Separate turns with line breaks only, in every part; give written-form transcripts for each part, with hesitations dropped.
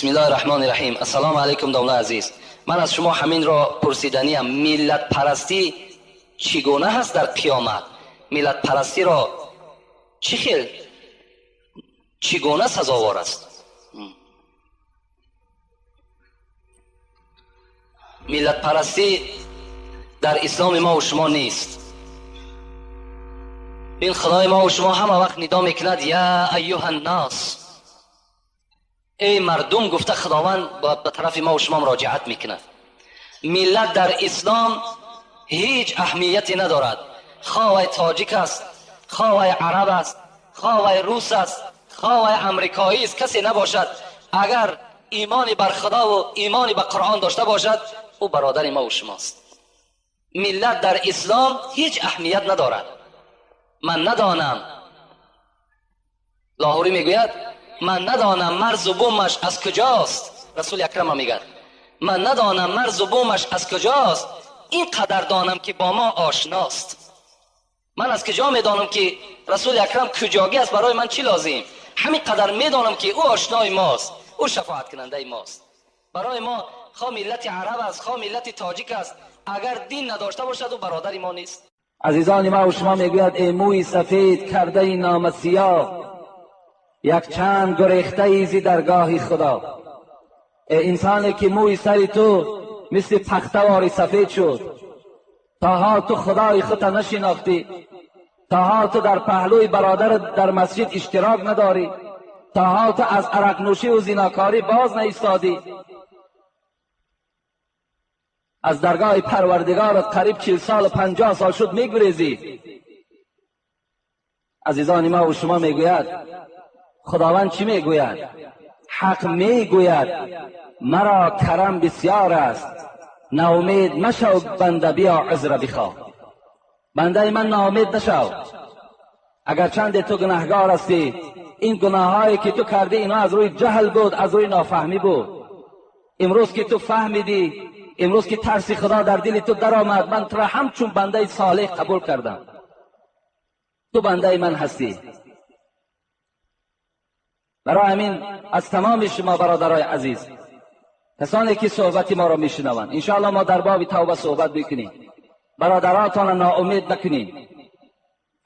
بسم الله الرحمن الرحیم. السلام علیکم دوله عزیز. من از شما همین را پرسیدنی ام، ملت پرستی چگونه هست در قیامت؟ ملت پرستی را چگونه سزاوار است؟ ملت پرستی در اسلام ما و شما نیست. این خدای ما و شما همه وقت ندا میکند یا ایها الناس، ای مردم گفته خداوند به طرف ما و شما مراجعت میکند. ملت در اسلام هیچ اهمیتی ندارد، خواه تاجیک است، خواه عرب است، خواه روس است، خواه امریکایی است، کسی نباشد اگر ایمانی بر خدا و ایمانی به قرآن داشته باشد او برادر ما و شماست. ملت در اسلام هیچ اهمیت ندارد. من ندانم، لاهوری میگوید من ندانم مرز و بومش از کجاست. رسول اکرم میگه من ندانم مرز و بومش از کجاست، این قدر دانم که با ما آشناست. من از کجا میدانم که رسول اکرم کجاگی است؟ برای من چی لازم؟ همین قدر میدانم که او آشنای ماست، او شفاعت کننده ماست. برای ما خواه ملت عرب است، خواه ملت تاجیک است، اگر دین نداشته باشد او برادر ما نیست.
عزیزان ما و شما میگوید ای موی سفید کرده ای نام سیاه، یک چند گریخته ایزی درگاه خدا. ای انسانی که موی سری تو مثل پختواری سفید شد، تا حال تو خدای خودت نشناختی، تا حال تو در پهلوی برادر در مسجد اشتراک نداری، تا حال تو از عرق نوشی و زیناکاری باز نایستادی. از درگاه پروردگارت قریب 40 سال و 50 سال شد میگریزی. عزیزان ما و شما میگوید خداوند چی میگوید؟ حق میگوید مرا کرم بسیار است، ناامید مشو بنده بیا عذر بخواه. بنده من ناامید نشو، اگر چند تو گناهگار هستی، این گناهایی که تو کردی اینا از روی جهل بود، از روی نافهمی بود. امروز که تو فهمیدی، امروز که ترس خدا در دل تو درآمد، من تو را همچون بنده صالح قبول کردم، تو بنده من هستی. برای همین از تمام شما برادرای عزیز، کسانی که صحبت ما را میشنوند، انشاءالله ما در باب توبه صحبت بکنیم. برادراتان ناامید نکنید.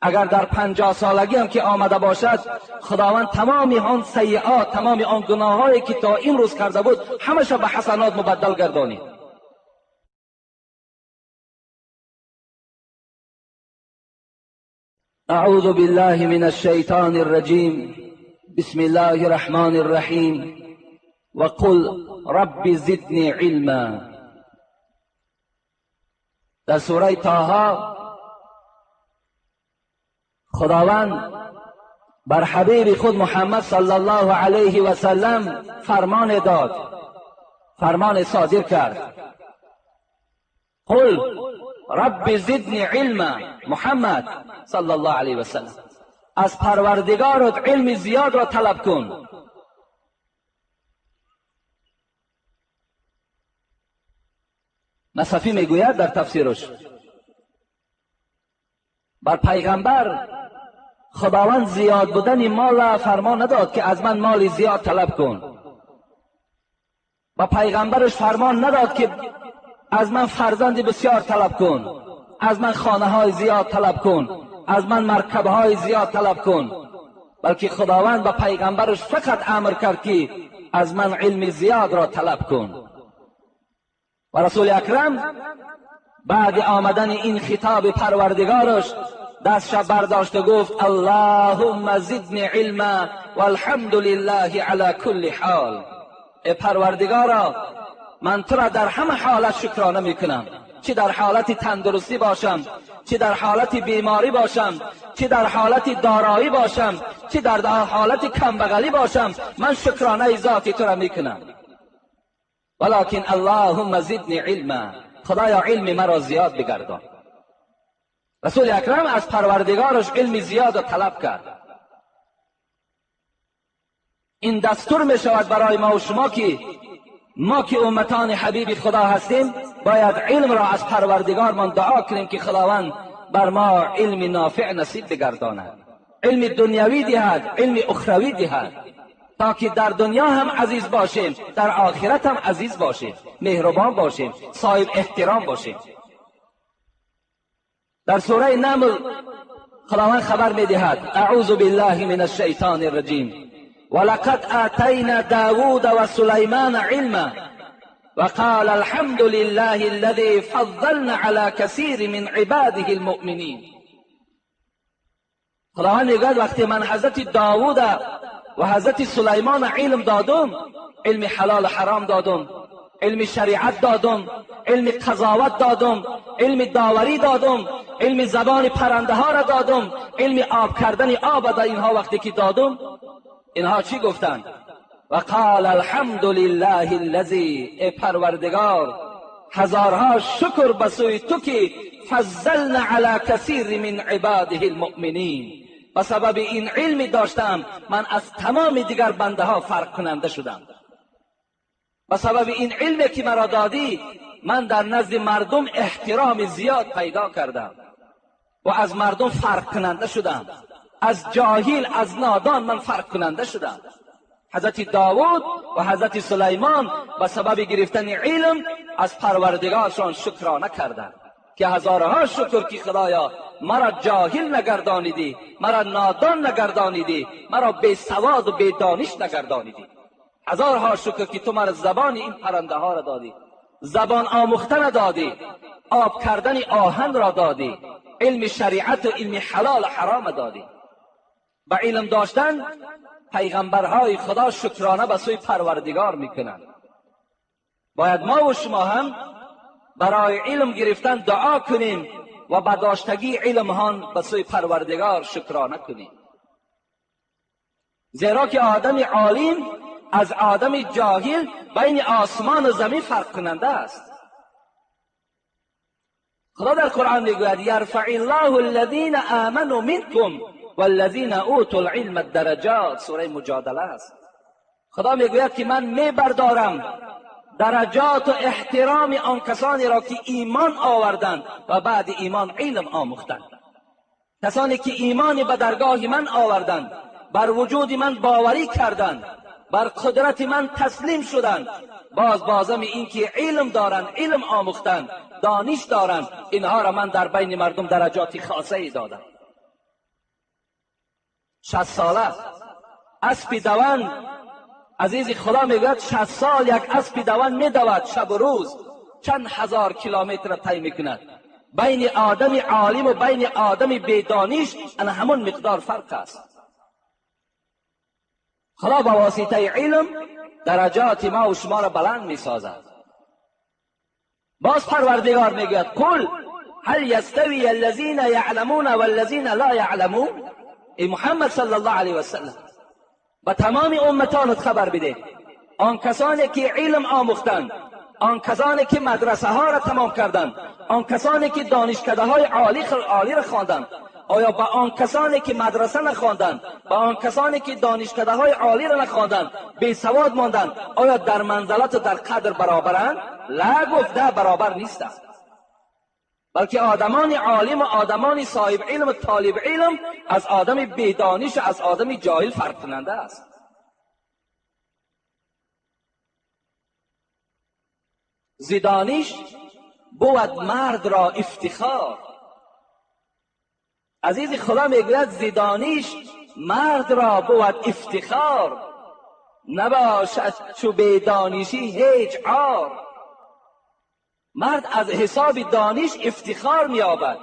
اگر در 50 سالگی هم که آمده باشد، خداوند تمامی آن سیئات، تمامی آن گناهایی که تا امروز کرده بود همش به حسنات مبدل گردانید. اعوذ بالله من الشیطان الرجیم. بسم الله الرحمن الرحیم. وقل رب زدنی علما. در سوره طه خداوند بر حبیب خود محمد صلی الله علیه و سلم فرمان داد، فرمان صادر کرد. قل رب زدنی علما. محمد صلی الله علیه و سلم از پروردگارت علم زیاد را طلب کن. نصفی میگوید در تفسیرش بر پیغمبر خداوند زیاد بودن مال فرمان نداد که از من مال زیاد طلب کن. و پیغمبرش فرمان نداد که از من فرزند بسیار طلب کن، از من خانه های زیاد طلب کن، از من مرکب های زیاد طلب کن. بلکه خداوند به پیغمبرش فقط امر کرد که از من علم زیاد را طلب کن. و رسول اکرم بعد آمدن این خطاب پروردگارش دستش برداشت و گفت اللهم زدنی علما والحمد لله علی کل حال. ای پروردگارا من تو را در همه حالت شکرانه میکنم، چه در حالت تندرستی باشم، چه در حالت بیماری باشم، چه در حالت دارایی باشم، چه در حالت کمبغلی باشم، من شکرانه ذات تو را میکنم. ولکن اللهم زدنی علما. خدایا علم مرا زیاد بگردان. رسول اکرم از پروردگارش علم زیاد طلب کرد. این دستور می شود برای ما و شما که ما که امتان حبیب خدا هستیم باید علم را از پروردگارمان دعا کنیم که خداوند بر ما علم نافع نصیب بگرداند، علم دنیوی دهد، علم اخروی دهد. تا که در دنیا هم عزیز باشیم، در آخرت هم عزیز باشیم، مهربان باشیم، صاحب احترام باشیم. در سوره نمل خداوند خبر می‌دهد: اعوذ بالله من الشیطان الرجیم ولقد آتینا داوود و سلیمان علما وقال الحمد لله الذي فضلنا على كثير من عباده المؤمنین. خداوند میگوید وقتی من حضرت داوود و حضرت سلیمان علم دادم، علم حلال حرام دادم، علم شریعت دادم، علم قضاوت دادم، علم داوری دادم، علم زبان پرنده ها را دادم، علم آب کردن آب را اینها وقتی که دادم، اینها چی گفتند؟ و قال الحمد لله الذی، ای پروردگار هزارها شکر به سوی تو که فضلنا علی کثیر من عباده المؤمنین، به سبب این علمی داشتم من از تمام دیگر بنده ها فرق کننده شدم. به سبب این علمی که مرا دادی من در نزد مردم احترام زیاد پیدا کردم و از مردم فرق کننده شدم، از جاهل از نادان من فرق کننده شدم. حضرت داوود و حضرت سلیمان به سبب گرفتن علم از پروردگارشان شکرانه کردند که هزارها شکر که خدایا مرا جاهل نگردانیدی، مرا نادان نگردانیدی، مرا بی سواد و بی دانش نگردانیدی. هزارها شکر که تو مرا زبان این پرنده ها را دادی، زبان آموختن دادی، آب کردن آهن را دادی، علم شریعت و علم حلال حرام دادی. با علم داشتن پیغمبرهای خدا شکرانه به سوی پروردگار میکنند. باید ما و شما هم برای علم گرفتن دعا کنیم و با داشتگی علم هان به سوی پروردگار شکرانه کنیم. زیرا که آدم عالم از آدم جاهل بین آسمان و زمین فرق کننده است. خدا در قرآن میگوید یرفع الله الذین آمنوا منکم والذین اوتوا العلم الدرجات. سوره مجادله است. خدا میگوید که من میبردارم درجات و احترام آن کسانی را که ایمان آوردند و بعد ایمان علم آموختند. کسانی که ایمانی به درگاه من آوردند، بر وجود من باوری کردند، بر قدرت من تسلیم شدند، بازم این که علم دارند، علم آموختند، دانش دارند، اینها را من در بین مردم درجات خاصه ای دادم. 60 ساله اسب دوان، عزیز خدا میگوید 60 سال یک اسب دوان میدود، شب و روز چند هزار کیلومتر طی میکند. بین آدم عالم و بین آدم بیدانش ان همون مقدار فرق است. خدا با واسطه علم درجات ما و شما را بلند میسازد. باز پروردگار میگوید قل هل یستوی الذین یعلمون والذین لا یعلمون. ای محمد صلی الله علیه و سلم به تمام امتانت خبر بده، آن کسانی که علم آموختند، آن کسانی که مدرسه ها را تمام کردند، آن کسانی که دانشکده های عالی را خواندند، آیا با آن کسانی که مدرسه نخواندند، با آن کسانی که دانشکده های عالی را نخواندند بی سواد ماندند، آیا در منزلت و در قدر برابرند؟ لا، گفته برابر نیستند. بلکه آدمان عالم و آدمان صاحب علم و طالب علم از آدم بیدانش و از آدم جاهل فرق کننده است. زدانش بود مرد را افتخار. عزیز خدا میگوید زدانش مرد را بود افتخار، نباشد چو بیدانشی هیچ عار. مرد از حساب دانش افتخار می‌یابد،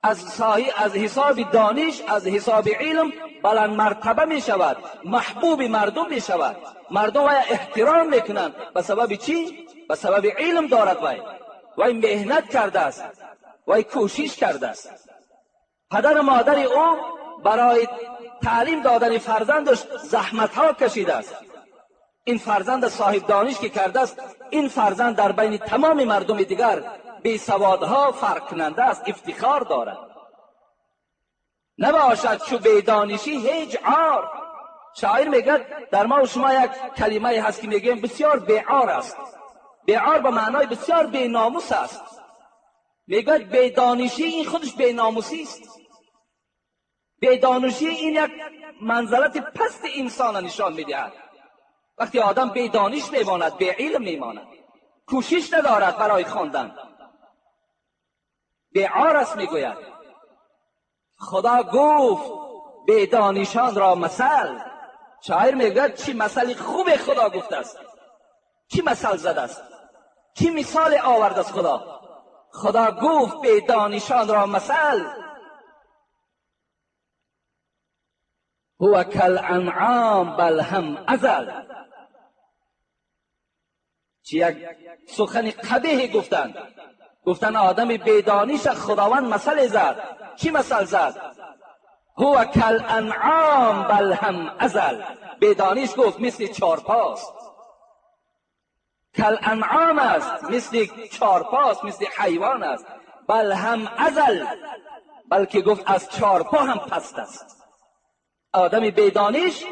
از حساب دانش، از حساب علم بلند مرتبه می شود، محبوب مردم می شود، مردم وی احترام میکنند. به سبب چی؟ به سبب علم دارد. وی مهنت کرده است، وی کوشش کرده است. پدر و مادر او برای تعلیم دادن فرزندش زحمت ها کشیده است. این فرزند صاحب دانش که کرده است، این فرزند در بین تمام مردم دیگر بی سوادها فرق کننده است، افتخار دارد. نباشد چو بی دانشی هیچ عار. شاعر میگه در ما و شما یک کلمه هست که میگیم بسیار بیعار است. بیعار به معنای بسیار بی ناموس است. میگه بی دانشی این خودش بی ناموسی است. بیدانشی این یک منزلت پست انسان نشان میدهد. وقتی آدم بیدانش میماند، به علم میماند، کوشش ندارد برای خواندن، بیعار است. میگوید خدا گفت بیدانشان را مثل. شاعر میگوید چی مثل خوب خدا گفته است، چی مثل زده است، چی مثال آورده است خدا. خدا گفت بیدانشان را مثل. هو کالانعام بل هم اضل. چی یک سخن قبیح گفتن آدم بیدانش خداوند مثل زد. چی مثل زد؟ هو کالانعام بل هم اضل. بیدانش گفت مثل چارپاست، کالانعام است، مثل چارپاست، مثل حیوان است. بل هم اضل، بلکه گفت از چارپا هم پست است. آدم بیدانش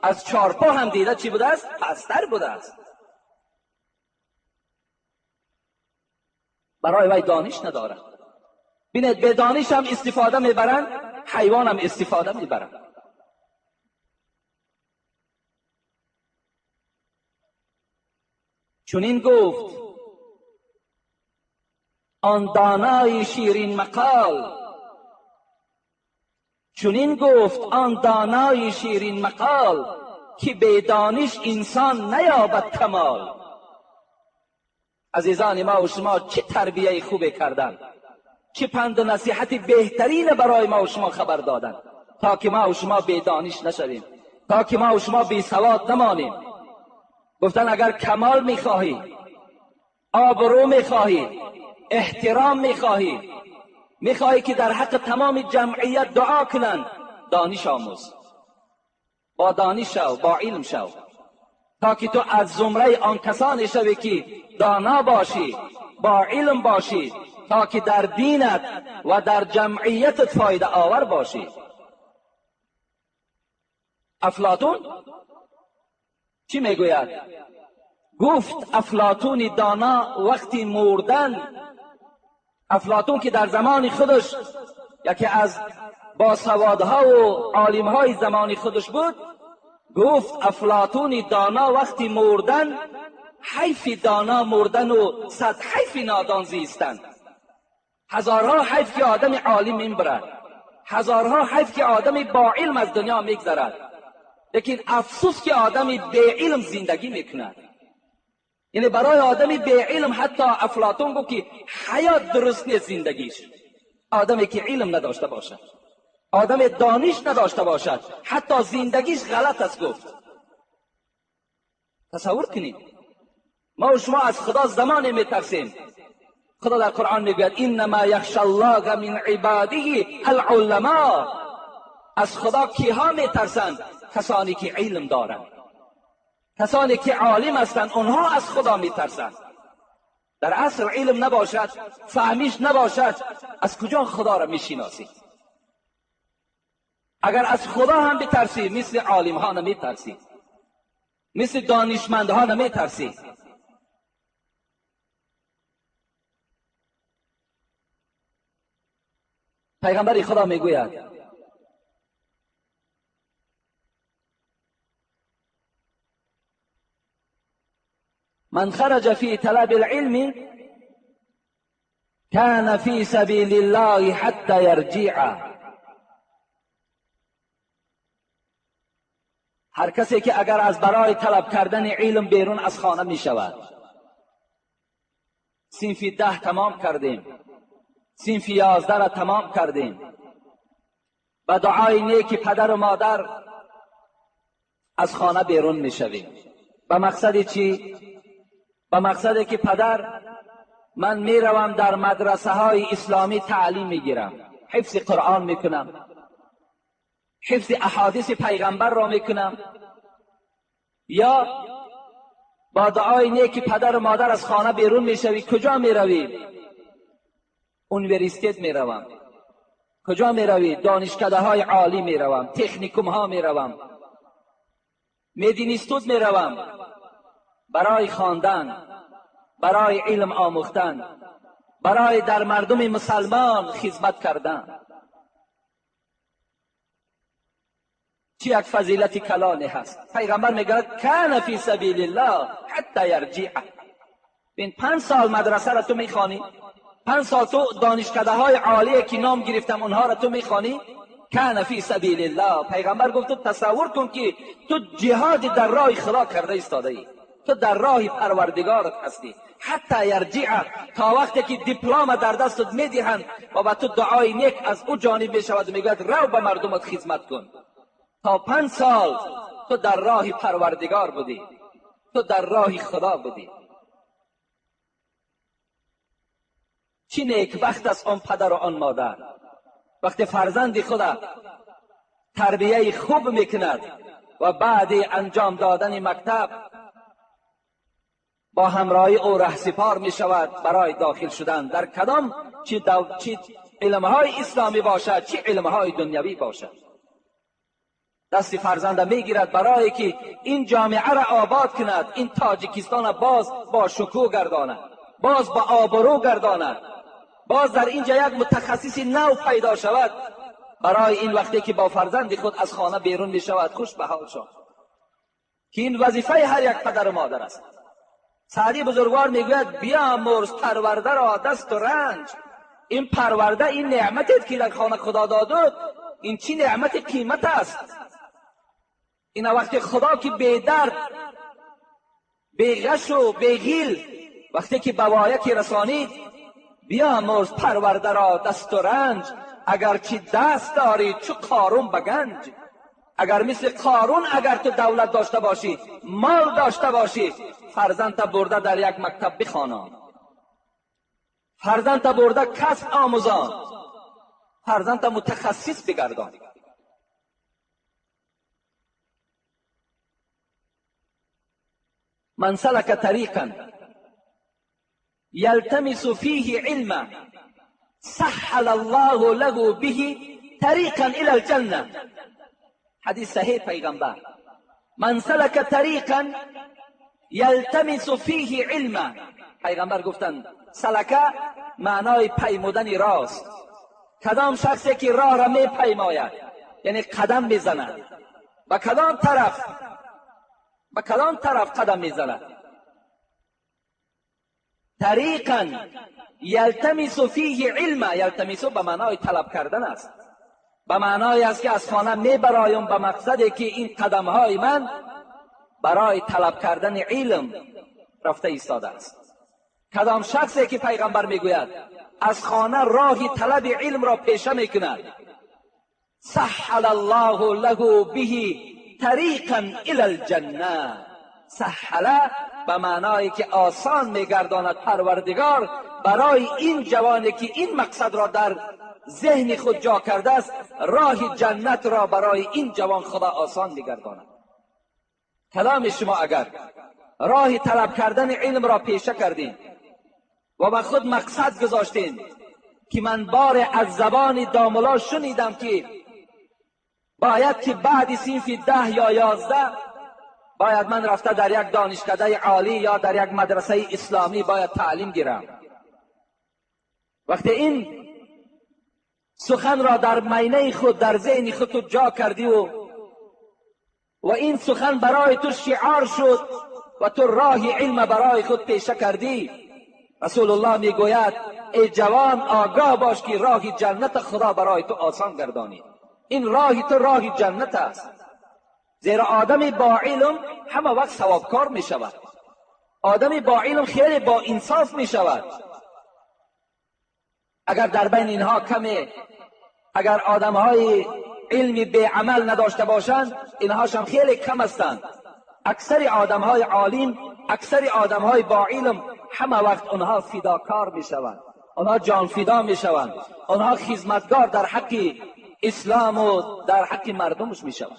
از چارپا هم دیده چی بوده است؟ پستر بوده است. برای وی دانش ندارد. بینید به دانش هم استفاده میبرند، حیوان هم استفاده میبرند. چنین گفت آن دانای شیرین مقال. چنین گفت آن دانای شیرین مقال که به دانش انسان نیابد کمال. عزیزان ما و شما چه تربیه خوبی کردن، چه پند و نصیحت بهترین برای ما و شما خبر دادن تا که ما و شما بی دانش نشویم، تا که ما و شما بی سواد نمانیم. گفتن اگر کمال میخواهی، آبرو میخواهی، احترام میخواهی که در حق تمام جمعیت دعا کنن، دانش آموز، با دانش شو، با علم شو، تا که تو از زمره آن کسانی شوی که دانا باشی، با علم باشی، تا که در دینت و در جمعیتت فایده آور باشی. افلاطون چی میگوید؟ گفت افلاطون دانا وقتی مردن، افلاطون که در زمان خودش یکی از باسوادها و عالمهای زمان خودش بود، گفت افلاطون دانا وقتی مردن، حیف دانا مردن و صد حیف نادان زیستن. هزارها حیف که آدم عالم میبرد، هزارها حیف که آدم با علم از دنیا میگذرد، لیکن افسوس که آدم بی علم زندگی میکند. یعنی برای آدم بی علم حتی افلاطون گفت که حیات درست نیست زندگیش. آدمی که علم نداشته باشد، آدم دانش نداشته باشد، حتی زندگیش غلط است. گفت تصور کنید ما و شما از خدا زمانی میترسیم. خدا در قرآن میگوید انما یخشی الله من عباده العلماء. از خدا کیها میترسند؟ کسانی که علم دارند، کسانی که عالم هستند، اونها از خدا میترسند. در عصر علم نباشد، فهمیش نباشد، از کجا خدا را میشناسی؟ اگر از خدا هم بترسی، مثل عالم ها نمیترسی، مثل دانشمند ها نمیترسی. پیغمبر خدا میگوید من خرج فی طلب العلم كان فی سبیل الله حتى یرجع. هر کسی که اگر از برای طلب کردن علم بیرون از خانه می شود، صنف 10 تمام کردیم، صنف 11 را تمام کردیم، با دعای نیک پدر و مادر از خانه بیرون می شویم. به مقصد چی؟ به مقصدی که پدر من می روم در مدرسه های اسلامی تعلیم می گیرم، حفظ قرآن می کنم، حفظ احادیث پیغمبر را می کنم، یا با دعای نیک پدر و مادر از خانه بیرون می شوی. کجا می روی؟ اونیورسیته می روم. کجا می روی؟ دانشکده های عالی می روم، تکنیکوم ها می روم، مدینستود می روم، برای خواندن، برای علم آموختن، برای در مردم مسلمان خدمت کردن. چی یک فضیلت کلانی هست. پیغمبر میگه کان فی سبیل الله حتی یرجع. ببین 5 سال مدرسه را تو میخوانی، 5 سال تو دانشکده های عالیه که نام گرفتم اونها را تو میخوانی، کان فی سبیل الله. پیغمبر گفت تو تصور کن که تو جهاد در راه خدا کرده ایستاده ای، تو در راه پروردگارت هستی. حتی یرجع، تا وقتی که دیپلم در دستت میدهند و با تو دعای نیک از او جانب میشود و میگوید رو به مردمت خدمت کن. تا 5 سال تو در راه پروردگار بودی، تو در راه خدا بودی. چی نیکبخت است آن پدر و آن مادر وقتی فرزند خدا تربیه خوب میکند و بعد انجام دادن مکتب با همراهی او رهسپار می شود برای داخل شدن در کدام چی علمهای اسلامی باشد چی علمهای دنیوی باشد. دست فرزند میگیرد برای که این جامعه را آباد کند، این تاجیکستان باز با شکوه گرداند، باز با آبرو گرداند، باز در اینجا یک متخصص نو پیدا شود. برای این وقتی که با فرزند خود از خانه بیرون می شود خوش به حال شد که این وظیفه هر یک پدر و مادر است. سعدی بزرگوار میگوید بیامرز پرورده را دست و رنج. این پرورده، این نعمتی که در خانه خدا داده، این چی نعمت قیمت است. این وقتی خدا که بی درد بی غش و بی غیل وقتی که بوایکی رسانید، بیامرز پرورده را دست و رنج. اگر چی دست داری چو قارون بگنج. اگر مثل قارون اگر تو دولت داشته باشی، مال داشته باشی، فرزندت برده در یک مکتب بخوانان، فرزندت برده کسب آموزان، فرزندت متخصص بگردان. من سلک طریقا یلتمس فیه علما سهل الله له به طریقا الی الجنه. حدیث صحیح پیغمبر. من سلک طریقا یلتمس فیه علما. پیغمبر گفتند سلکه معنای پیمودن راست. کدام شخصی که راه را می پیماید یعنی قدم میزند، به کدام طرف قدم میزند. طریقا یلتمس فیه علما. یلتمس به معنای طلب کردن است، به معنای است که از خانه میبرایم به مقصدی که این قدم های من برای طلب کردن علم رفته ایستاده است. کدام شخصی که پیغمبر میگوید از خانه راه طلب علم را پیشه میکند، سهل الله له به طریقا الی الجنه. سهل به معنای که آسان میگرداند پروردگار برای این جوانی که این مقصد را در ذهن خود جا کرده است، راه جنت را برای این جوان خدا آسان میگرداند. کلام شما اگر راه طلب کردن علم را پیشه کردین و به خود مقصد گذاشتین که من بار از زبان داملا شنیدم که باید که بعد صنف 10 یا 11 باید من رفته در یک دانشکده عالی یا در یک مدرسه اسلامی باید تعلیم گیرم. وقتی این سخن را در مینه خود در ذهن خود تو جا کردی و این سخن برای تو شعار شد و تو راه علم برای خود پیشه کردی، رسول الله میگوید ای جوان آگاه باش که راه جنت خدا برای تو آسان گردانید. این راه تو راه جنت است. زیرا آدم با علم همه وقت ثوابکار می شود. آدم با علم خیلی با انصاف می شود. اگر در بین اینها کمی اگر آدم های علمی به عمل نداشته باشند، اینهاشم خیلی کم هستند. اکثر آدم های عالم، اکثر آدم های با علم همه وقت اونها فداکار می شوند، اونها جان فدا می شوند، اونها خدمتگار در حق اسلام و در حق مردمش می شوند.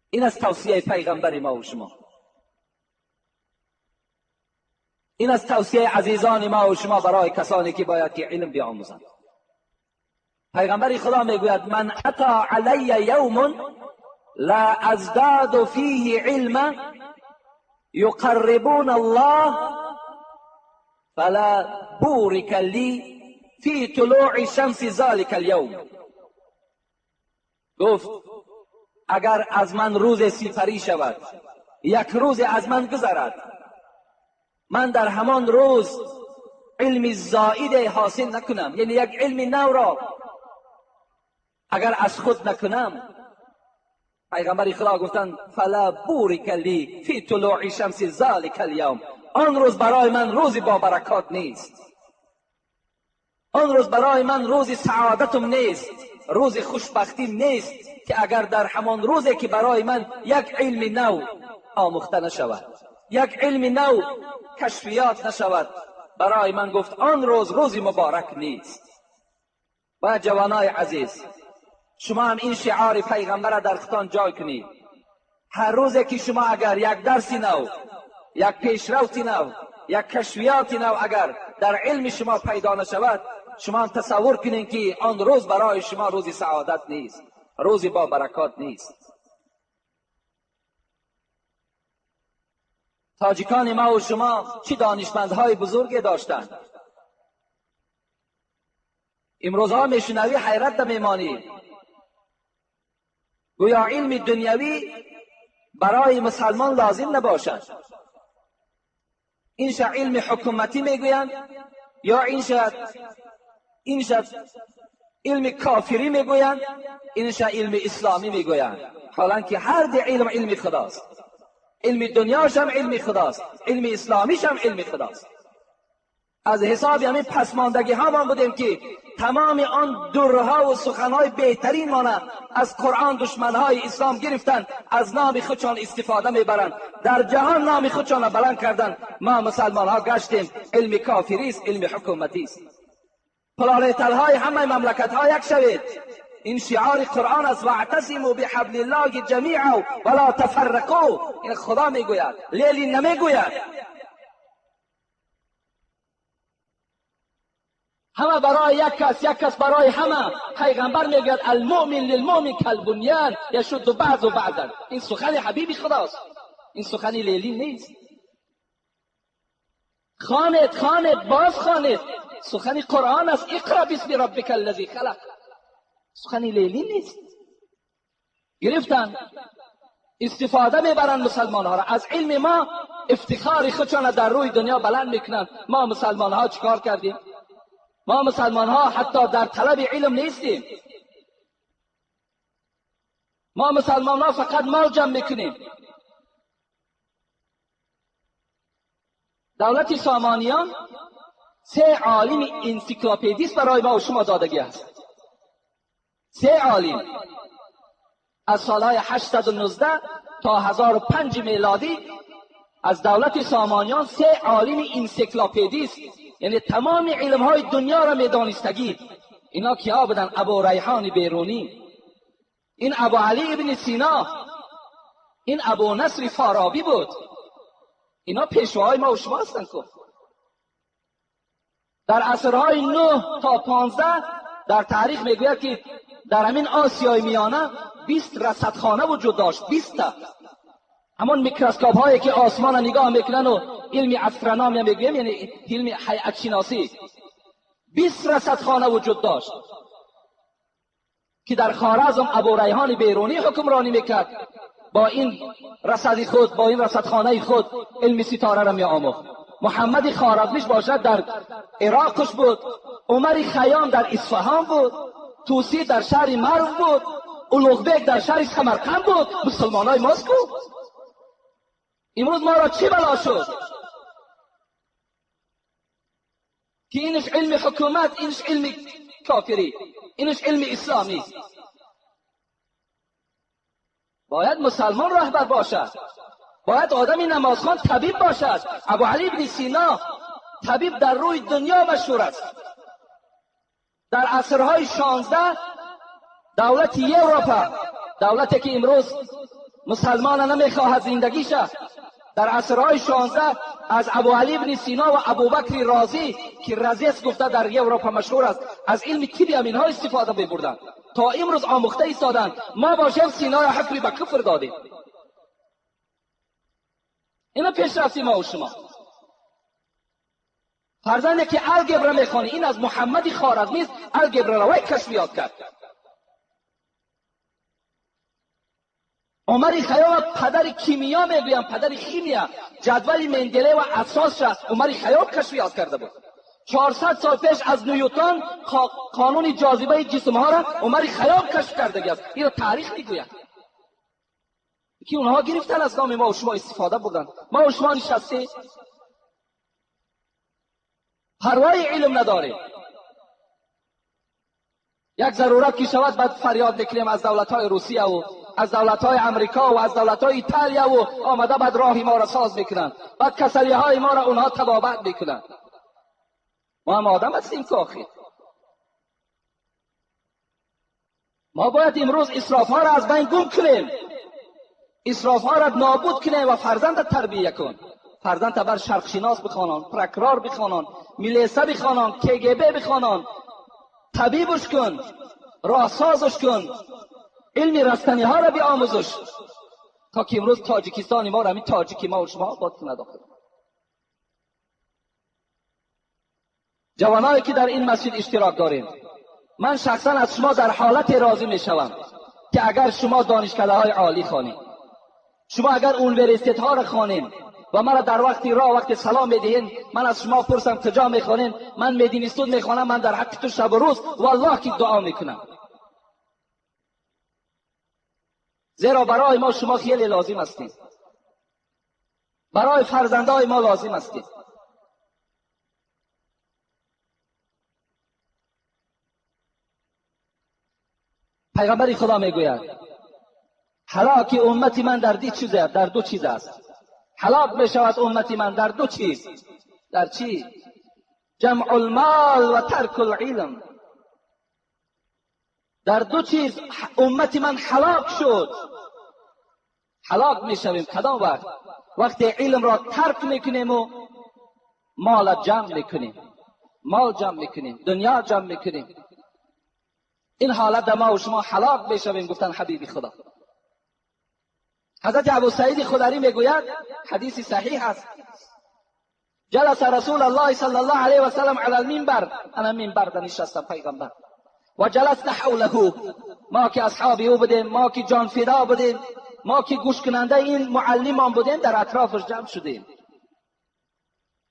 این از توصیه پیغمبر ما و شما، این از توصیه عزیزان ما و شما برای کسانی که باید که علم بیاموزند. پیغمبر خدا میگوید من اتا علی یوم لا ازداد فیه علما یقربون الله فلا بورک لی فی طلوع شمس ذلک الیوم. گفت اگر از من روز سپری شود، یک روز از من گذرد، من در همان روز علم زائد حاصل نکنم، یعنی یک علم نو را اگر از خود نکنم، پیغمبر خدا گفتند فلا بورک لی فی طلوع شمس ذلک الیوم، آن روز برای من روزی با برکات نیست، آن روز برای من روزی سعادتم نیست، روز خوشبختی نیست که اگر در همان روزی که برای من یک علم نو آموخته نشود، یک علم نو کشفیات نشود، برای من گفت آن روز روزی مبارک نیست. و جوانای عزیز، شما هم این شعار پیغمبر را در خودتان جای کنید. هر روزی که شما اگر یک درس نو، یک پیشروی نو، یک کشفیات نو اگر در علم شما پیدا نشود، شما هم تصور کنید که آن روز برای شما روزی سعادت نیست، روزی با برکات نیست. تاجیکان ما و شما چه دانشمندهای بزرگی داشتند. امروزها میشنوی حیرت میمانی، گویا علم دنیوی برای مسلمان لازم نباشد. اینش علم حکومتی میگویند یا اینش علم کافری میگویند، اینش علم اسلامی میگویند، حالانکه هر دو علم علم خداست. علم دنیاش هم علم خداست، علم اسلامیش هم علم خداست. از حساب همین پسماندگی ها ما بودیم که تمام آن درها و سخنهای بهترین مانه از قرآن دشمنهای اسلام گرفتن، از نام خودشان استفاده میبرند، در جهان نام خودشان بلند کردن. ما مسلمان ها گشتیم علم کافری است، علم حکومتی است. پلانتل های همه مملکت ها یک شوید، این شعار قرآن است، واعتصموا بحبل الله جمیعا ولا تفرقوا. این خدا میگوید، لیلی نمیگوید. همه برای یک کس برای همه. پیغمبر میگوید المؤمن للمؤمن کالبنیان یشد بعض بعضا. این سخن حبیب خداست، این سخن لیلی نیست. خوانید باز خوانید، سخن قرآن است. اقرا باسم ربک الذی خلق، سخن لیلی نیست. گرفتن استفاده میبرند مسلمان ها را از علم ما، افتخار خودشان در روی دنیا بلند میکنند. ما مسلمان ها چیکار کردیم؟ ما مسلمان ها حتی در طلب علم نیستیم. ما مسلمان ها فقط مال جمع میکنیم. دولت سامانیان 3 عالم انسیکلوپدیست برای ما و شما دادگی است. 3 عالم از سالهای 819 تا 1005 میلادی از دولت سامانیان 3 عالم انسیکلوپدیست، یعنی تمام علم های دنیا را میدانستگی. اینا کیا بودن؟ ابو ریحان بیرونی، این ابو علی ابن سینا، این ابو نصر فارابی بود. اینا پیشواهای ما و شما هستن که در عصرهای 9 تا 15 در تاریخ میگوید که در همین آسیای میانه 20 رصدخانه وجود داشت. 20 تا همون میکروسکوپ هایی که آسمان را نگاه میکنن و علم استرونومی میگویم، یعنی علم هیئت شناسی. 20 رصدخانه وجود داشت که در خوارزم ابو ریحان بیرونی حکمرانی میکرد. با این رصد خود، با این رصدخانه خود علم ستاره را میآموخت. محمد خوارزمیش باشد در عراقش بود، عمر خیام در اصفهان بود، توسی در شهر مرو بود، اولوغبک در شهر سمرقند بود. مسلمانای ماست بود. امروز ما را چی بلا شد که اینش علم حکومت، اینش علم کافری، اینش علم اسلامی. باید مسلمان رهبر باشد، باید آدمی نمازخوان طبیب باشد. ابو علی بن سینا طبیب در روی دنیا مشهور است. در عصرهای 16 دولت اروپا، دولتی که امروز مسلمان نمیخواهد زندگیشه، در عصرهای 16 از ابو علی بن سینا و ابو بکر رازی که رازیس گفته در اروپا مشهور است، از علم طب همینها استفاده می‌بردند تا امروز آموخته ایستادند. ما باشیم سینای حفری به کفر دادیم. اینا پیشرفتی ما و شما. فرزندی که الگبر میخوانه، این از محمد خوارزمی است، الگبر را وی کشفیات کرد. عمر خیام پدر کیمیا میگویم، پدر خیمیا، جدول مندله و اساس را عمر خیام کشفیات کرده بود. 400 سال پیش از نیوتن قانون جاذبه جسم ها را عمر خیام کشف کرده است. این را تاریخ میگوید که اونها گرفتن از نام ما و شما استفاده بردن. ما و شما نشسته پروای علم نداریم. یک ضرورت که شود بعد فریاد میکنیم از دولت‌های روسیه و از دولت‌های امریکا و از دولت‌های ایتالیا و آمده بعد راه ما را ساز میکنن، بعد کسلی‌های ما را اونها تبابت میکنن. ما هم آدم هستیم که آخر ما باید امروز اسراف‌ها را از بین گم کنیم، اسراف‌ها را نابود کنیم و فرزند تربیه کن. فرزند بر شرق شناس بخوانان، پرکرار بخوانان، میلیسه بخوانان، KGB بخوانان، طبیبش کن، راهسازش کن، علم رستنی ها را بیاموزش، تا که امروز تاجیکستان ما را همین تاجیکی ما و شما آباد کنه داخل. جوانایی که در این مسجد اشتراک داریم، من شخصا از شما در حالت راضی می شوم که اگر شما دانشکده های عالی خوانید، شما اگر اونیورسیته ها را خوانید و مرا در وقتی راه وقت سلام میدهین، من از شما پرسم کجا میخوانین، من مدینستون میخوانم، من در حق تو شب و روز والله که دعا میکنم. زیرا برای ما شما خیلی لازم هستید، برای فرزندای ما لازم هستید. پیغمبر خدا میگوید هلاک امتی من در دو چیز است. هلاک میشود امتی من در دو چیز. در چی؟ جمع المال و ترک العلم. در دو چیز امتی من هلاک شد. هلاک میشویم کدام وقت؟ وقتی علم را ترک میکنیم و مال جمع میکنیم، مال جمع میکنیم، دنیا جمع میکنیم. این حالت در ما و شما هلاک میشویم. گفتن حبیب خدا حضرت ابو سعید خدری میگوید، حدیث صحیح است، جلس رسول الله صلی الله علیه و سلم علی المنبر، انا منبر نشستم پیغمبر، و جلسنا حوله، ما که اصحاب او بودیم، ما که جان فدا بودیم، ما که گوش کننده این معلمان بودیم، در اطرافش جمع شدیم.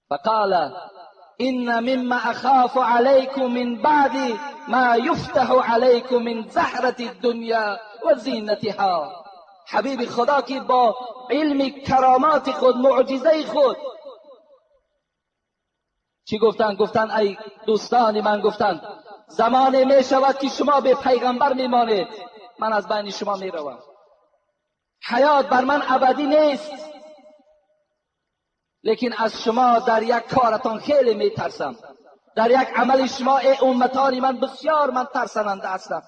فقال ان مما اخاف علیکم من بعد ما یفتح علیکم من زهرة الدنیا و زینتها. حبیب خدا که با علم کرامات خود، معجزه خود چی گفتن؟ گفتن ای دوستان من، گفتن زمانی می شود که شما به پیغمبر میمانید، من از بین شما میروم، حیات بر من ابدی نیست، لیکن از شما در یک کارتان خیلی میترسم، در یک عمل شما ای امتان من بسیار من ترسننده هستم.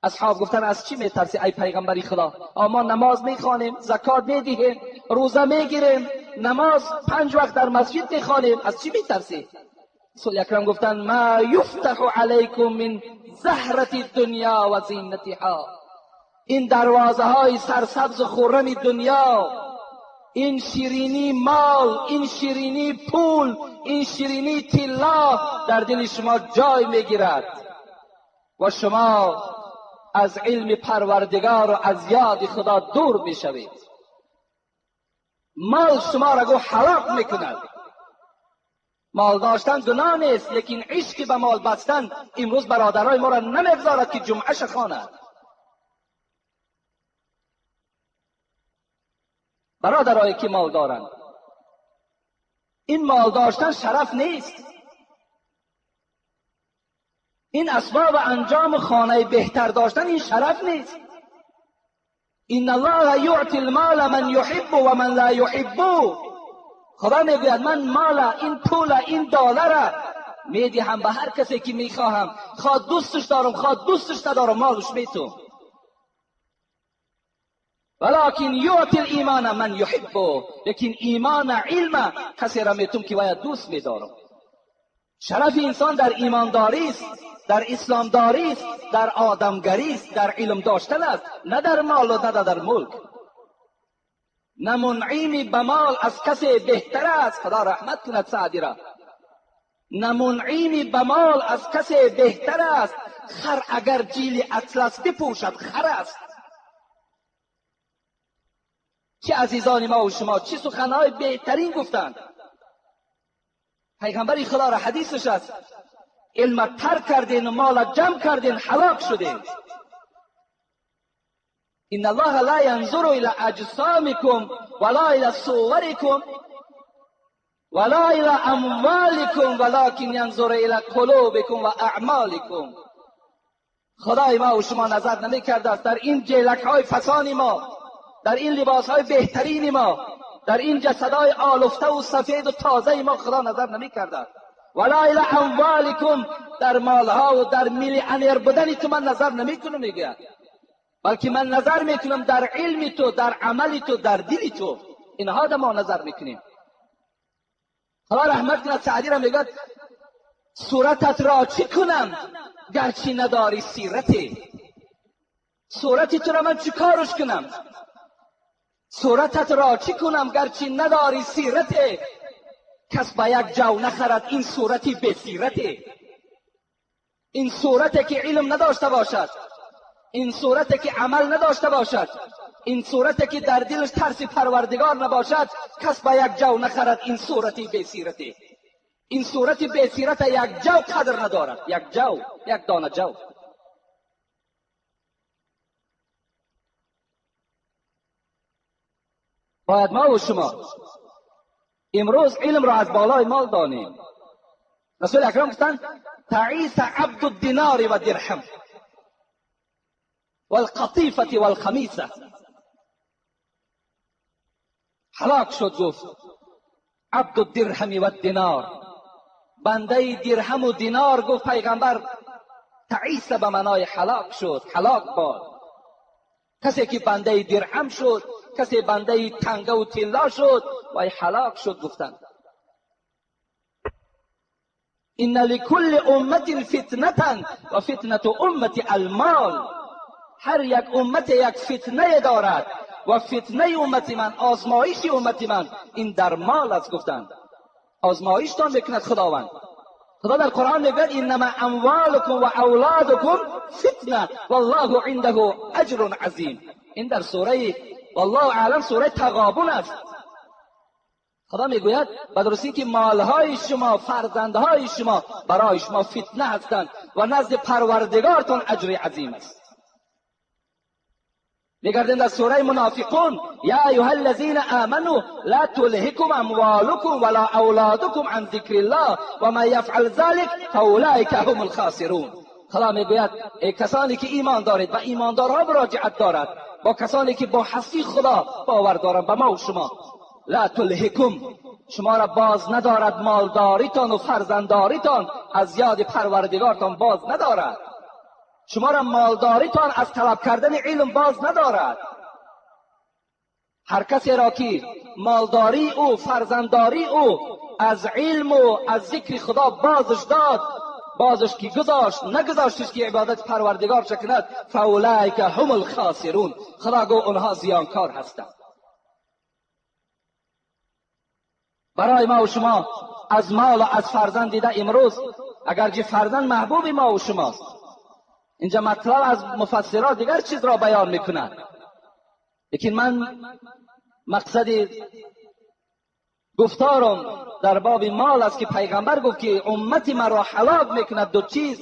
اصحاب گفتن از چی میترسی ای پیغمبری خدا؟ ما نماز میخوانیم، زکات میدهیم، روزه میگیریم، نماز 5 وقت در مسجد میخوانیم، از چی میترسی؟ رسول اکرم گفتن ما یفتح علیکم من زهرة الدنیا و زینتها. این دروازه های سرسبز و خرم دنیا، این شیرینی مال، این شیرینی پول، این شیرینی طلا در دل شما جای میگیرد و شما از علم پروردگار و از یاد خدا دور میشوید. مال شما را گو هلاک میکند. مال داشتن گناه نیست، لیکن عشق به مال بستن امروز برادرای ما را نمیگذارد که جمعه خواند. برادرایی که مال دارند، این مال داشتن شرف نیست، این اسباب انجام خانه بهتر داشتن این شرف نیست. ان الله یعطی المال من یحب و من لا یحب. خدا میگوید من مال، این پول، این دلار میدهم به هر کسی که میخواهم، خواه دوستش دارم خواه دوستش ندارم، مالش میتونم. ولكن یعطی الایمان من یحب، لیکن ایمان علم کسی را میتونم که باید دوست میدارم. شرف انسان در ایمانداری است، در اسلامداری است، در آدمگری است، در علم داشتن است، نه در مال و نه در ملک. نه منعیم به مال از کسی بهتر است. خدا رحمت کند سعدی را. نه منعیمی به مال از کسی بهتر است. خر اگر جیل اطلس بپوشد خر است. چه عزیزان ما و شما چه سخنهای بهترین گفتند. پیغمبر خدا را حدیثش است: علم ترک کردین و مال جمع کردین هلاک شدین. ان الله لا ينظر الى اجسامكم ولا الى صوركم ولا الى اموالكم ولكن ينظر الى قلوبكم و اعمالكم. خدای ما و شما نظر نمی کرده است در این جیلک های فسان ما، در این لباس های بهترین ما، در این جسدهای آلفته و سفید و تازه ما خدا نظر نمی کرده. ولا الی اموالکم، در مالها و در میلیونر بودن تو من نظر نمی کنم میگه، بلکه من نظر میکنم در علم تو، در عمل تو، در دل تو. اینها در ما نظر میکنیم. خدا رحمت کنه سعدی را میگه صورتت را چی کنم گرچه نداری سیرتی. صورتی تو را من چی کارش کنم؟ صورتت را چی کنم گرچه نداری سیرتی. کس با یک جو نخرد این صورتی به سیرتی. این صورتی که علم نداشته باشد، این صورتی که عمل نداشته باشد، این صورتی که در دلش ترس پروردگار نباشد، کس با یک جو نخرد این صورتی به سیرتی. این صورتی به سیرت یک جو قدر ندارد. یک جو، یک دانه جو. باید ما و شما امروز علم را از بالای مال دانیم. رسول اکرم گفتند تعیس عبد الدینار و درهم والقطیفه والخمیسه. هلاک شد گفت عبد الدرهم و دینار، بنده درهم و دینار. گفت پیغمبر تعیس به معنای هلاک شد، هلاک باد. کسی که بنده درهم شد، کسی بنده تنگه و طلا شد، وای هلاک شد. گفتند ان لكل امت فتنه و فتنه امتی المال. هر یک امت یک فتنه دارد و فتنه امت من، آزمایش امت من این در مال است. گفتند آزمایشتان میکند خداوند. خدا در قرآن میگه انما اموالکم و اولادکم فتنه والله عنده اجر عظیم. این در سوره والله اعلم سوره تغابن است. خدا میگوید به درستی که مالهای شما، فرزندهای شما برای شما فتنه هستند و نزد پروردگارتان اجر عظیم است. میگردن در سوره منافقون یا ایها الذین آمنوا لا تلهکم اموالکم ولا اولادکم عن ذکر الله و من یفعل ذلک فاولئک هم الخاسرون. خدا میگوید ای کسانی که ایمان دارید و ایماندارها مراجعت دارد با کسانی که با هستی خدا باور دارند، به ما و شما لا تلهکم، شما را باز ندارد مالداریتان و فرزنداریتان از یاد پروردگارتان باز ندارد. شما را مالداریتان از طلب کردن علم باز ندارد. هر کسی را که مالداری او، فرزندداری او از علم و از ذکر خدا بازش داد، بازش که گذاشت، نگذاشتش که عبادت پروردگار کند، فاولئک هم الخاسرون. خدا گو اونها زیانکار هستند. برای ما و شما از مال و از فرزند دیده امروز اگرچه فرزند محبوب ما و شماست، اینجا مطلب از مفسرات دیگر چیز را بیان میکنند، لیکن من مقصد گفتارم در باب مال است که پیغمبر گفت که امت من را هلاک میکند دو چیز.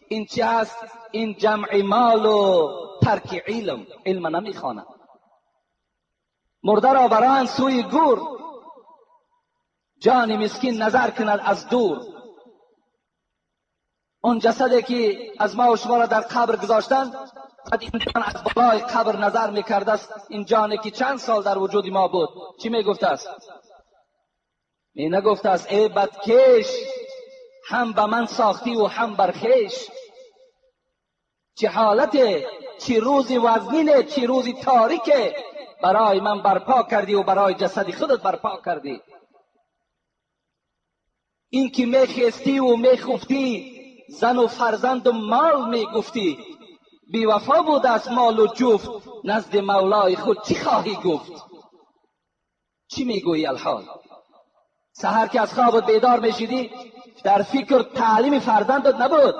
این چی است؟ این جمع مال و ترک علم. علم نمیخواند. مرده را بران سوی گور، جان مسکین نظر کند از دور. اون جسدی که از ما و شما را در قبر گذاشتن، قد این جان از بالای قبر نظر میکرده است. این جانی که چند سال در وجود ما بود چی میگفته است؟ می نگفته است ای بدکش، هم به من ساختی و هم برخیش. چه حالته، چه روزی وزنینه، چه روزی تاریکه برای من برپا کردی و برای جسد خودت برپا کردی. این که میخیستی و میخفتی، زن و فرزند و مال میگفتی، بی وفا بود از مال و جفت، نزد مولای خود چی خواهی گفت؟ چی میگویی الحال؟ سحر که از خوابت بیدار میشیدی در فکر تعلیم فرزندت نبود.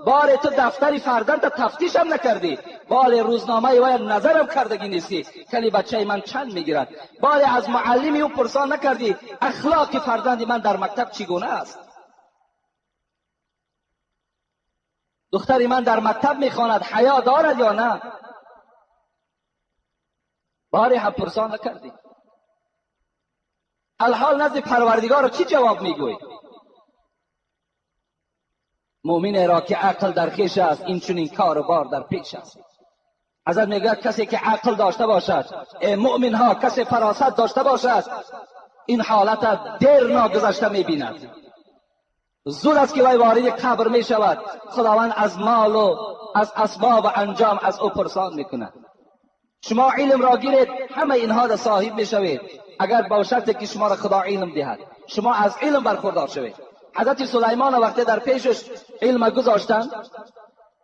بار تو دفتری فرزند تفتیش هم نکردی، بار روزنامه و نظرم کردگی نیستی کلی بچه من چند میگیرد، بار از معلمی او پرسان نکردی اخلاق فرزند من در مکتب چگونه است، دختری من در مکتب میخواند حیا دارد یا نه، باری هم پرسان نکردی. الحال نزد پروردگار چی جواب میگوی؟ مؤمن را که عقل در خویش است این چنین کار و بار در پیش است. حضرت میگه کسی که عقل داشته باشد، مؤمن ها کسی فراست داشته باشد، این حالت دیر ناگذشته میبیند. زود است که وی وارد قبر میشود، خداوند از مال و از اسباب و انجام از او پرسان میکند. شما علم را گیرید، همه اینها را صاحب میشوید اگر با شرطی که شما را خدا علم دهد، شما از علم برخوردار شوید. حضرت سلیمان وقتی در پیشش علم گذاشتن،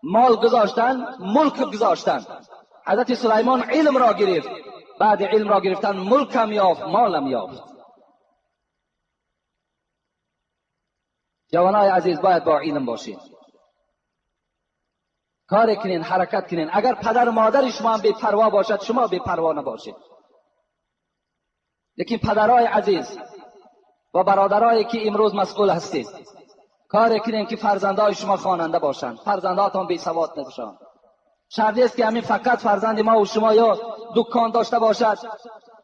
مال گذاشتن، ملک گذاشتن، حضرت سلیمان علم را گرفت، بعد علم را گرفتن ملکم یافت، مالم یافت. جوانای عزیز باید با علم باشید، کار کنین، حرکت کنین. اگر پدر و مادر شما هم بی پروا باشد، شما بی پروا نباشید. لیکن پدرای عزیز و برادرایی که امروز مسئول هستید، کار کنین که فرزندای شما خواننده باشند، فرزنداتون بی سواد نباشند. شرط نیست که همین فقط فرزند ما و شما یا دکان داشته باشد،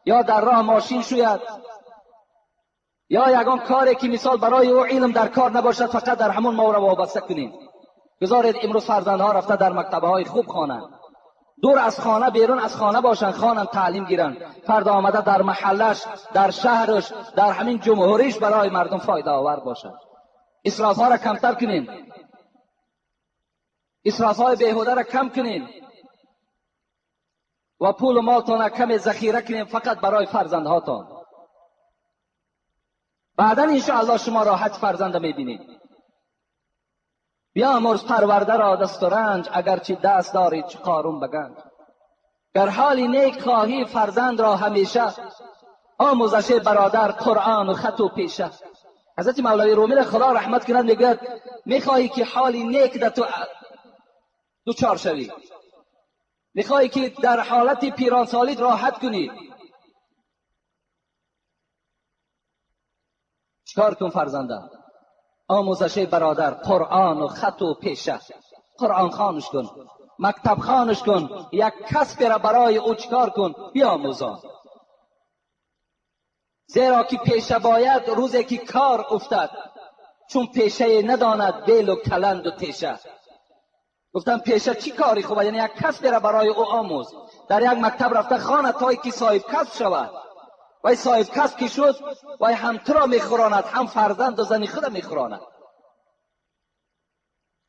یا در راه ماشین شوید، یا یگان کاری که مثال برای او علم در کار نباشد، فقط در همون ما را وابسته کنین. بذارید امروز فرزندها رفته در مکتبه های خوب خوانند، دور از خانه، بیرون از خانه باشند، خوانند، تعلیم گیرند، فردا آمده در محلش، در شهرش، در همین جمهوریش برای مردم فایده آور باشد. اسراف ها را کمتر کنین، اسراف های بیهوده را کم کنین و پول و مالتان را کم ذخیره کنین فقط برای فرزندهاتان. بعدا انشاءالله شما راحت فرزند میبینید. بیامرز پرورده را دست و رنج، اگرچه دست دارید چه قارون بگنج. گر حالی نیک خواهی فرزند را همیشه، آموزش برادر قرآن و خط و پیشه. حضرت مولوی رومی را خدا رحمت کند میگه میخواهی که حالی نیک در تو دوچار شوی، میخواهی که در حالت پیرانسالیت راحت کنی، چکار کن فرزنده؟ آموزش برادر قرآن و خط و پیشه. قرآن خوانش کن، مکتب خوانش کن، یک کسب را برای او چکار کن، بیاموزان. زیرا که پیشه باید روزی که کار افتد، چون پیشه نداند بیل و کلند و تیشه. گفتم پیشه چی کاری خوبه؟ یعنی یک کسب را برای او آموز. در یک مکتب رفته خواند تا که صاحب کسب شود. وی صاحب کسب که شد، وی هم تو را میخوراند، هم فرزند و زن خود میخوراند.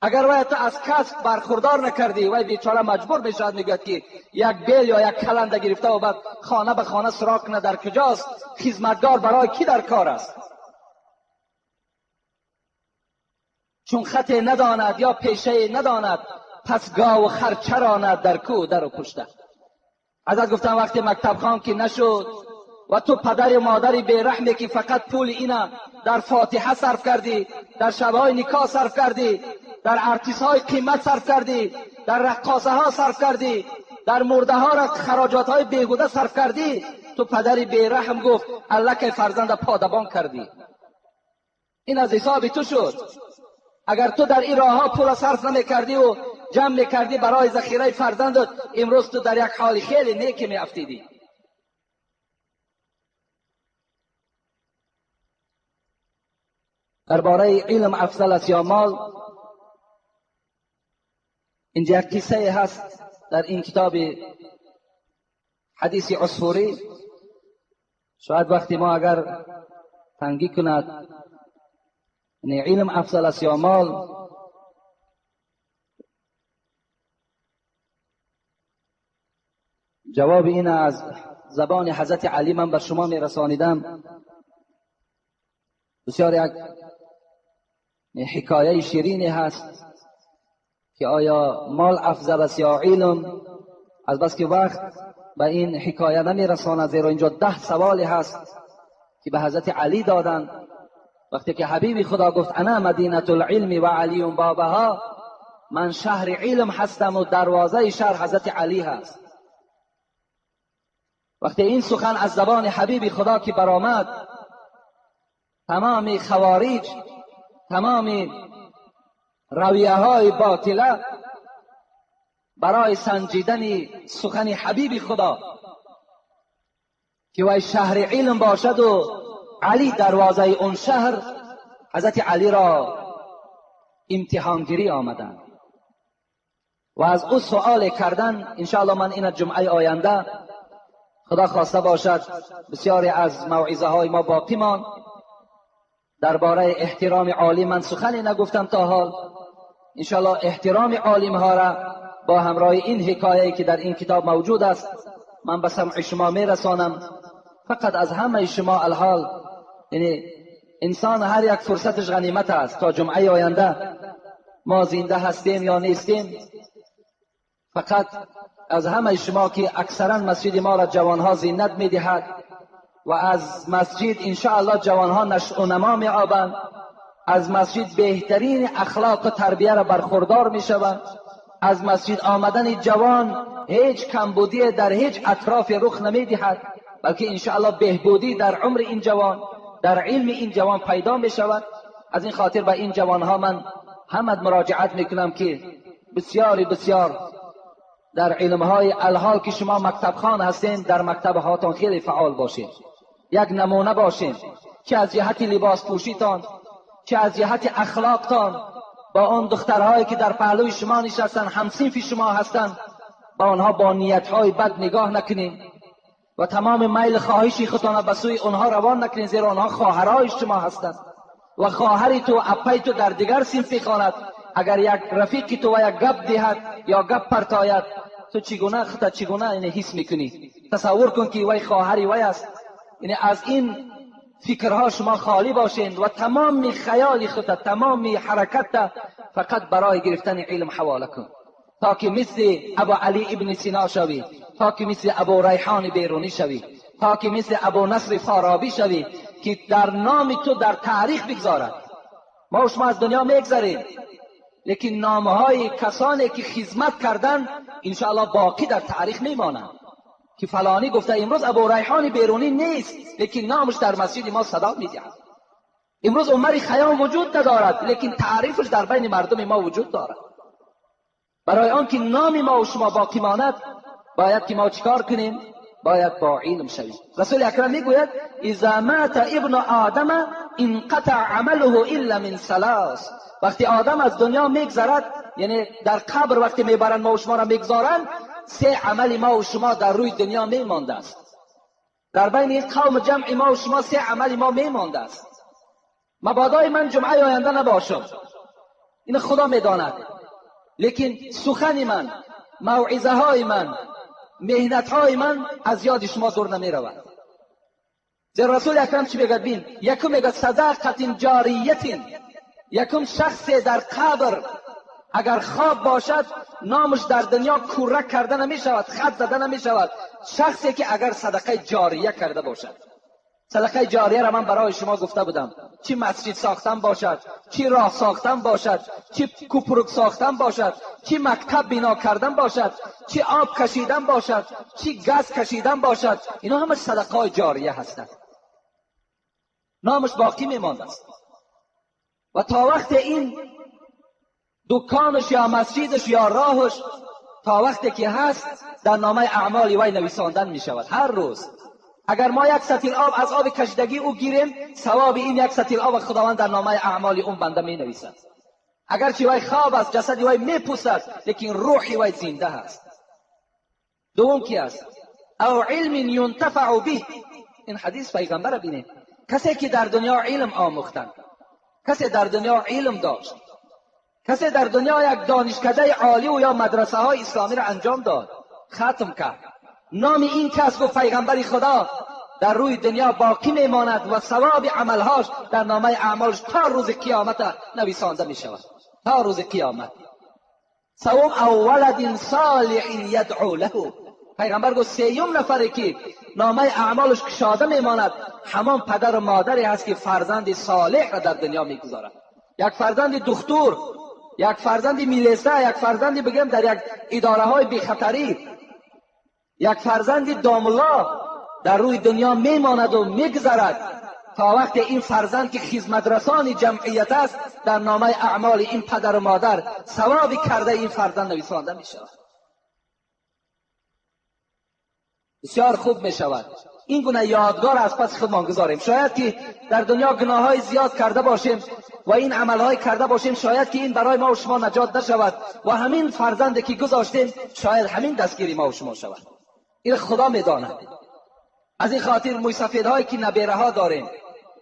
اگر وی تو از کسب برخوردار نکردی، وی بیچاره مجبور میشد میگه که یک بیل یا یک کلند گرفته و بعد خانه به خانه سراغ کنه در کجاست، خدمتگار برای کی در کار است. چون خط نداند یا پیشه نداند، پس گاو و خر چراند در کو در و پشته. حضرت گفتم وقتی مکتب خان که نشد و تو پدر و مادری بیرحمی که فقط پول اینا در فاتحه صرف کردی، در شبهای نکاح صرف کردی، در ارتیس های قیمت صرف کردی، در رقاصه ها صرف کردی، در مرده ها را خراجات های بیهوده صرف کردی، تو پدری بیرحم گفت الله که فرزند پادبان کردی. این از حساب تو شد. اگر تو در این راه ها پول صرف نمیکردی و جمع میکردی برای ذخیره فرزندت، امروز تو در یک حال خیلی نیکی میافتیدی. درباره علم افضل است یا مال، اینجا یک قصه هست در این کتاب حدیث عصفوری. شاید وقتی ما اگر تنگی کند یعنی علم افضل است یا مال، جواب این از زبان حضرت علی من بر شما می رسانیدم. بسیار یک حکایه شیرینی هست که آیا مال افضل است یا علم. از بس که وقت به این حکایه نمی رساند، زیرا اینجا 10 سوالی هست که به حضرت علی دادن وقتی که حبیب خدا گفت انا مدینه العلم و علی بابها، من شهر علم هستم و دروازه شهر حضرت علی هست. وقتی این سخن از زبان حبیب خدا که برآمد، تمام خوارج، تمام رویه های باطله برای سنجیدن سخن حبیب خدا که وی شهر علم باشد و علی دروازه اون شهر، حضرت علی را امتحانگیری آمدند و از او سؤال کردن. انشاءالله من این جمعه آینده خدا خواسته باشد بسیاری از موعظه های ما باقی ماند. درباره احترام عالم من سخنی نگفتم تا حال. انشاءالله احترام عالم ها را با همراه این حکایه که در این کتاب موجود است من به سمع شما میرسانم. فقط از همه شما الحال، یعنی انسان هر یک فرصتش غنیمت است. تا جمعه آینده ما زنده هستیم یا نیستیم، فقط از همه شما که اکثرا مسجد ما را جوانها زینت میدهد و از مسجد انشاءالله جوانها نشء و نما می‌یابند، از مسجد بهترین اخلاق و تربیه را برخوردار میشوند. از مسجد آمدن جوان هیچ کمبودی در هیچ اطراف رخ نمیدهد، بلکه انشاءالله بهبودی در عمر این جوان، در علم این جوان پیدا میشود. از این خاطر به این جوانها من همت مراجعت میکنم که بسیار بسیار در علمهای الحال که شما مکتب خان هستین، در مکتب هاتون خیلی فعال باشین، یک نمونه باشین، چه از جهت لباس پوشیتان، چه از جهت اخلاقتان. با آن دخترهایی که در پهلوی شما نشستن، همصنف شما هستند، با آنها با نیتهای بد نگاه نکنین و تمام میل خواهشی خودتان به سوی آنها روان نکنین، زیرا آنها خواهرای شما هستند و خواهری تو اپای تو در دیگر صنفی خواند. اگر یک رفیقی تو و یک گپ دهد یا گپ پرتاید، تو چگونه اینه حس میکنی؟ تصور کن که وی خواهری وی است. یعنی از این فکرها شما خالی باشین و تمام خیال خودت، تمام حرکت فقط برای گرفتن علم حواله کن، تا که مثل ابو علی ابن سینا شوی، تا که مثل ابو ریحان بیرونی شوی، تا که مثل ابو نصر فارابی شوی که در نام تو در تاریخ بگذارد. ما و شما از دنیا میگذریم، لیکن نامهای کسانی که خدمت کردن انشاءالله باقی در تاریخ میمانند که فلانی گفته. امروز ابو ریحان بیرونی نیست، لیکن نامش در مسجد ما صدا میدهد. امروز عمر خیام وجود ندارد، لیکن تعریفش در بین مردم ما وجود دارد. برای آن که نام ما و شما باقی ماند، باید که ما چیکار کنیم؟ باید با علم شویم. رسول اکرم میگوید اذا مات ابن آدم انقطع عمله الا من ثلاث. وقتی آدم از دنیا میگذرد، یعنی در قبر وقتی میبرن ما و شما را میگذارن، سه عمل ما و شما در روی دنیا میمانده است. در بین این قوم جمع ما و شما سه عمل ما میمانده است. مبادای من جمعه آینده نباشم، این خدا میداند، لیکن سخن من، موعظه های من، مهنت های من از یاد شما دور نمی رود. زیرا رسول اکرم چی بگد بین؟ یکم میگد صداقت جاریت. یکم شخص در قبر اگر خواب باشد، نامش در دنیا کوره کرده نمی شود، خط زده نمی شود. شخصی که اگر صدقه جاریه کرده باشد. صدقه جاریه را من برای شما گفته بودم، چی مسجد ساختن باشد، چی راه ساختن باشد، چی کوپرک ساختن باشد، چی مکتب بنا کردن باشد، چی آب کشیدن باشد، چی گاز کشیدن باشد، اینا همش صدقه جاریه هستند. نامش باقی میمانده است و تا وقت این دکانش یا مسجدش یا راهش تا وقتی که هست در نامه اعمال وی نویساندن می شود. هر روز اگر ما یک سطل آب از آب کشیدگی او گیریم، ثواب این یک سطل آب خداوند در نامه اعمال اون بنده می نویسد. اگرچه وی خواب است، جسد وی می پوسد، لیکن روحی وی زنده است. دوم کی است؟ او علم ينتفع به. این حدیث پیغمبر بینه، کسی که در دنیا علم آموختند، کسی در دنیا علم داشت، کسی در دنیا یک دانشکده عالی و یا مدرسه های اسلامی را انجام داد، ختم کرد، نام این کس گفت پیغمبر خدا در روی دنیا باقی میماند و ثواب عملهاش در نامه اعمالش تا روز قیامت نویسانده می شود. تا روز قیامت. سوم او ولد صالح یدعو له. پیغمبر گفت سیوم نفری که نامه اعمالش کشاده میماند، همان پدر و مادری هست که فرزند صالح را در دنیا میگذارد. یک فرزند دکتر، یک فرزند میلیسه، یک فرزند بگم در یک اداره های بی خطری، یک فرزند داملا در روی دنیا میماند و میگذرد تا وقتی این فرزند که خدمترسان جمعیت است در نامه اعمال این پدر و مادر ثوابی کرده این فرزند نویسانده می شود. بسیار خوب می شود. این گونه یادگار از پس خودمان گذاریم. شاید که در دنیا گناه های زیاد کرده باشیم و این عمل های کرده باشیم، شاید که این برای ما و شما نجات نشود و همین فرزندی که گذاشتیم شاید همین دستگیری ما و شما شود. این خدا می داند. از این خاطر موی سفیدهایی که نبیره ها داریم،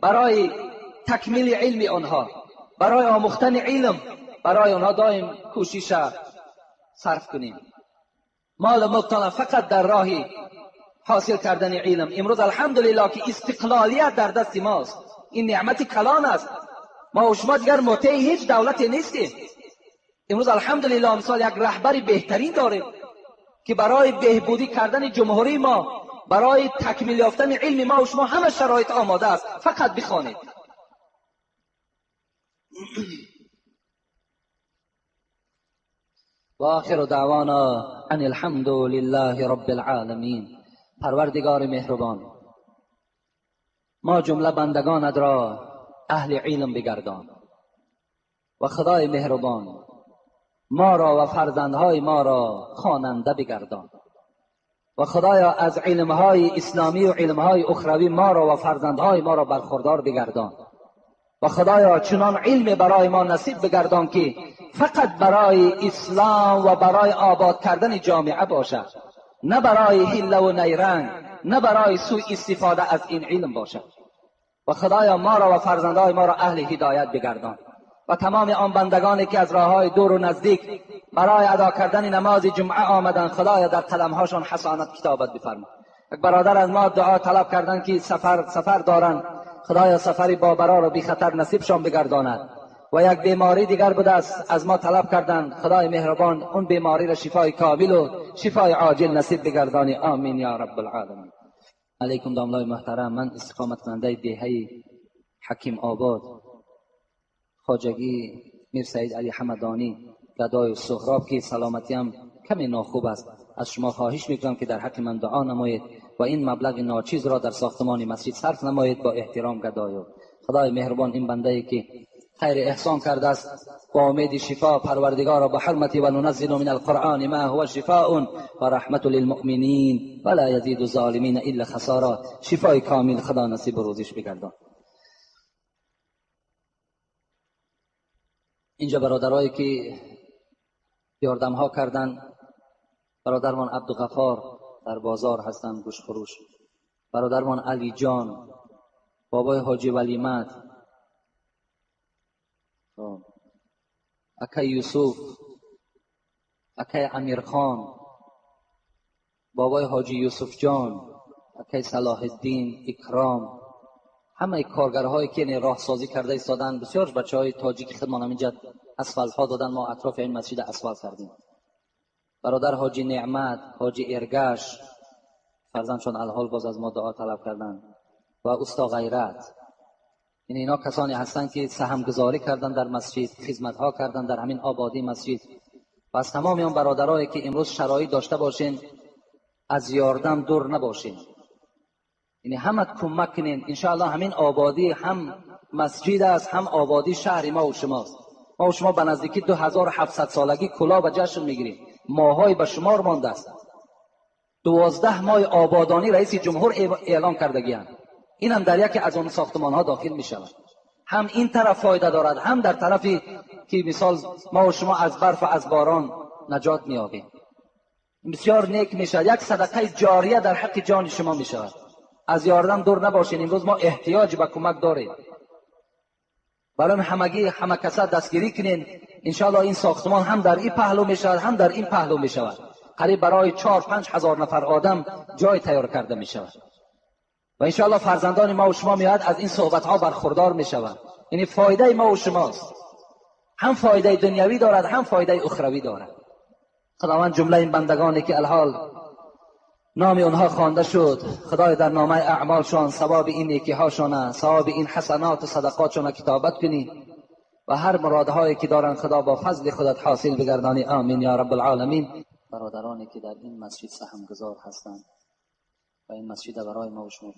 برای تکمیل علم آنها، برای آموختن علم، برای آنها دائم کوشش صرف کنیم. مال مبتلا فقط در راه حاصل کردن علم. امروز الحمدلله که استقلالیت در دست ماست. این نعمت کلان است. ما و شما دیگر مطیع هیچ دولتی نیستیم. امروز الحمدلله مثال یک رهبر بهترین داریم که برای بهبودی کردن جمهوری ما، برای تکمیل یافتن علم ما و شما همه شرایط آماده است. فقط بخوانید. و آخر دعوانا ان الحمد لله رب العالمین. پروردگار مهربان، ما جمله بندگانت را اهل علم بگردان و خدای مهربان ما را و فرزندهای ما را خواننده بگردان و خدایا از علمهای اسلامی و علمهای اخروی ما را و فرزندهای ما را برخوردار بگردان و خدایا چنان علم برای ما نصیب بگردان که فقط برای اسلام و برای آباد کردن جامعه باشد، نه برای حیله و نیرنگ، نه برای سوء استفاده از این علم باشد. و خدایا ما را و فرزندهای ما را اهل هدایت بگردان و تمام آن بندگانی که از راههای دور و نزدیک برای ادا کردن نماز جمعه آمدند، خدایا در قدمهاشان حسنات کتابت بفرما. یک برادر از ما دعا طلب کردند که سفر دارند، خدایا سفری با برار و بی خطر نصیبشان بگرداند. و یک بیماری دیگر بوده است، از ما طلب کردند، خدای مهربان اون بیماری را شفای کامل و شفای عاجل نصیب بگردانی. آمین یا رب العالمین. علیکم داملای محترم، من استقامت کننده دهه حکیم آباد خواجگی میر سید علی حمدانی گدای سهراب که سلامتیم کمی ناخوب است، از شما خواهش میکنم که در حق من دعا نمایید و این مبلغ ناچیز را در ساختمان مسجد صرف نمایید. با احترام گدای خدای مهربان این بنده که خیر احسان کرده است با امید شفا، پروردگار با حرمتی و ننزل من القرآن ما هو شفاء و رحمت للمؤمنین ولا یزید الظالمین الا خسارا. شفای کامل خدا نصیب روزش بگردان. اینجا برادرایی که یاردم ها کردن، برادرمان عبدالغفار در بازار هستند گوش فروش، برادرمان علی جان، بابای حاجی ولیمت، اکای یوسف، اکای امیر خان، بابای حاجی یوسف جان، اکای صلاح الدین، اکرام، همه کارگرهایی که راهسازی کرده ایستادن. بسیار بچهای تاجیک خدمت همینجا اسفالت ها دادن، ما اطراف این مسجد اسفالت کردیم. برادر حاجی نعمت، حاجی ارگش، فرزندشون الحال باز از ما دعا طلب کردن و استا غیرت. اینا کسانی هستند که سهم گذاری کردن در مسجد، خدمت ها کردن در همین آبادی مسجد. و از تمام اون برادرایی که امروز شرایط داشته باشین از یاردم دور نباشین، یعنی همه کمک کنین. انشاءالله همین آبادی هم مسجد است، هم آبادی شهر ما و شماست. ما و شما به نزدیکی 2700 سالگی کلاه و جشن میگیریم. ماهای به شمار مانده است. 12 ماه آبادانی رئیس جمهور اعلام کردگیان. این هم در یکی از آن ساختمان ها داخل می شود. هم این طرف فایده دارد، هم در طرفی که مثال ما و شما از برف و از باران نجات می یابیم. بسیار نیک می شود. یک صدقه جاریه در حق جان شما می شود. از یاردم دور نباشین. امروز ما احتیاج به کمک داریم. برای همه کسا دستگیری کنین. انشاءالله این ساختمان هم در این پهلو می شود، هم در این پهلو می شود. قریب برای 4-5 هزار نفر آدم جای تیار کرده می شود. و انشاءالله فرزندان ما و شما میاد از این صحبت ها برخوردار می شود. یعنی فایده ما و شماست. هم فایده دنیوی دارد، هم فایده اخروی دارد. خداوند جمله این بندگانی که الحال نام اونها خوانده شد. خدای در نامه اعمالشان ثواب این نیکی هاشان، ثواب این حسنات و صدقاتشان کتابت کنی و هر مرادهایی که دارن خدا با فضل خودت حاصل بگردانی. آمین یا رب العالمین. برادرانی که در این مسجد سهم گذار هستند و این مسجد برای ما و شما